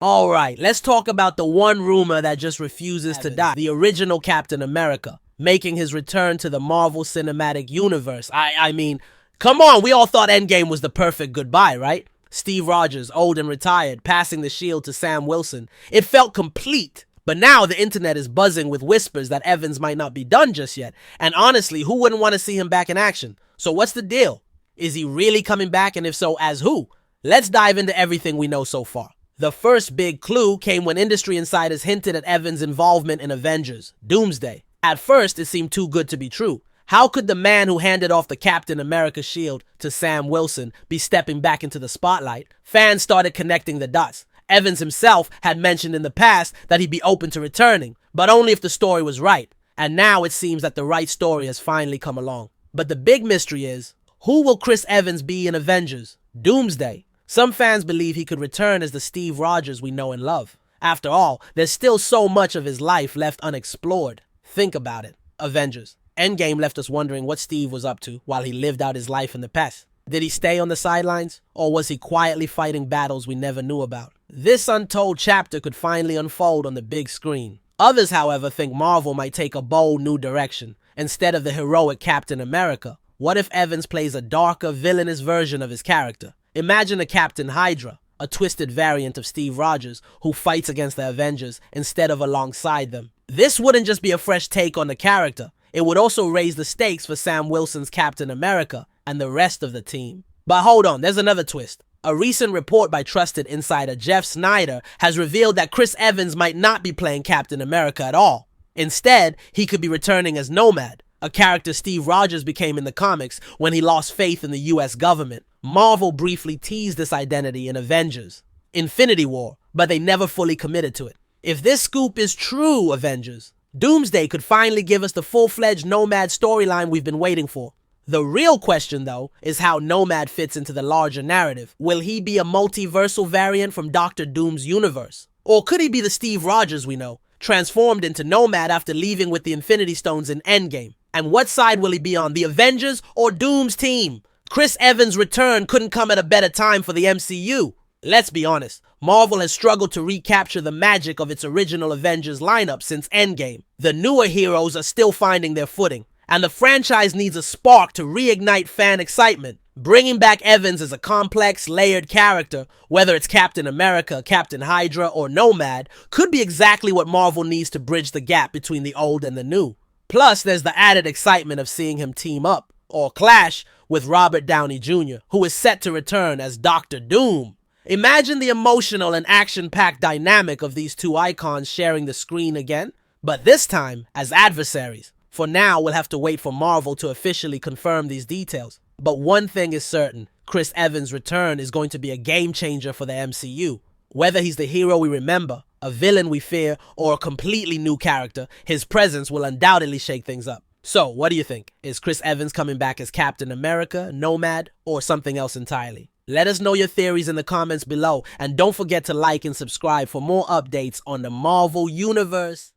Alright, let's talk about the one rumor that just refuses to die. The original Captain America, making his return to the Marvel Cinematic Universe. I mean, come on, we all thought Endgame was the perfect goodbye, right? Steve Rogers, old and retired, passing the shield to Sam Wilson. It felt complete. But now the internet is buzzing with whispers that Evans might not be done just yet. And honestly, who wouldn't want to see him back in action? So what's the deal? Is he really coming back, and if so, as who? Let's dive into everything we know so far. The first big clue came when industry insiders hinted at Evans' involvement in Avengers: Doomsday. At first, it seemed too good to be true. How could the man who handed off the Captain America shield to Sam Wilson be stepping back into the spotlight? Fans started connecting the dots. Evans himself had mentioned in the past that he'd be open to returning, but only if the story was right. And now it seems that the right story has finally come along. But the big mystery is, who will Chris Evans be in Avengers: Doomsday? Some fans believe he could return as the Steve Rogers we know and love. After all, there's still so much of his life left unexplored. Think about it. Avengers. Endgame left us wondering what Steve was up to while he lived out his life in the past. Did he stay on the sidelines, or was he quietly fighting battles we never knew about? This untold chapter could finally unfold on the big screen. Others, however, think Marvel might take a bold new direction. Instead of the heroic Captain America, what if Evans plays a darker, villainous version of his character? Imagine a Captain Hydra, a twisted variant of Steve Rogers who fights against the Avengers instead of alongside them. This wouldn't just be a fresh take on the character, it would also raise the stakes for Sam Wilson's Captain America and the rest of the team. But hold on, there's another twist. A recent report by trusted insider Jeff Snyder has revealed that Chris Evans might not be playing Captain America at all. Instead, he could be returning as Nomad, a character Steve Rogers became in the comics when he lost faith in the US government. Marvel briefly teased this identity in Avengers: Infinity War, but they never fully committed to it. If this scoop is true, Avengers, Doomsday could finally give us the full-fledged Nomad storyline we've been waiting for. The real question, though, is how Nomad fits into the larger narrative. Will he be a multiversal variant from Doctor Doom's universe? Or could he be the Steve Rogers we know, transformed into Nomad after leaving with the Infinity Stones in Endgame? And what side will he be on, the Avengers or Doom's team? Chris Evans' return couldn't come at a better time for the MCU. Let's be honest, Marvel has struggled to recapture the magic of its original Avengers lineup since Endgame. The newer heroes are still finding their footing, and the franchise needs a spark to reignite fan excitement. Bringing back Evans as a complex, layered character, whether it's Captain America, Captain Hydra, or Nomad, could be exactly what Marvel needs to bridge the gap between the old and the new. Plus, there's the added excitement of seeing him team up, or clash, with Robert Downey Jr., who is set to return as Doctor Doom. Imagine the emotional and action-packed dynamic of these two icons sharing the screen again, but this time as adversaries. For now, we'll have to wait for Marvel to officially confirm these details. But one thing is certain, Chris Evans' return is going to be a game-changer for the MCU. Whether he's the hero we remember, a villain we fear, or a completely new character, his presence will undoubtedly shake things up. So, what do you think? Is Chris Evans coming back as Captain America, Nomad, or something else entirely? Let us know your theories in the comments below, and don't forget to like and subscribe for more updates on the Marvel Universe.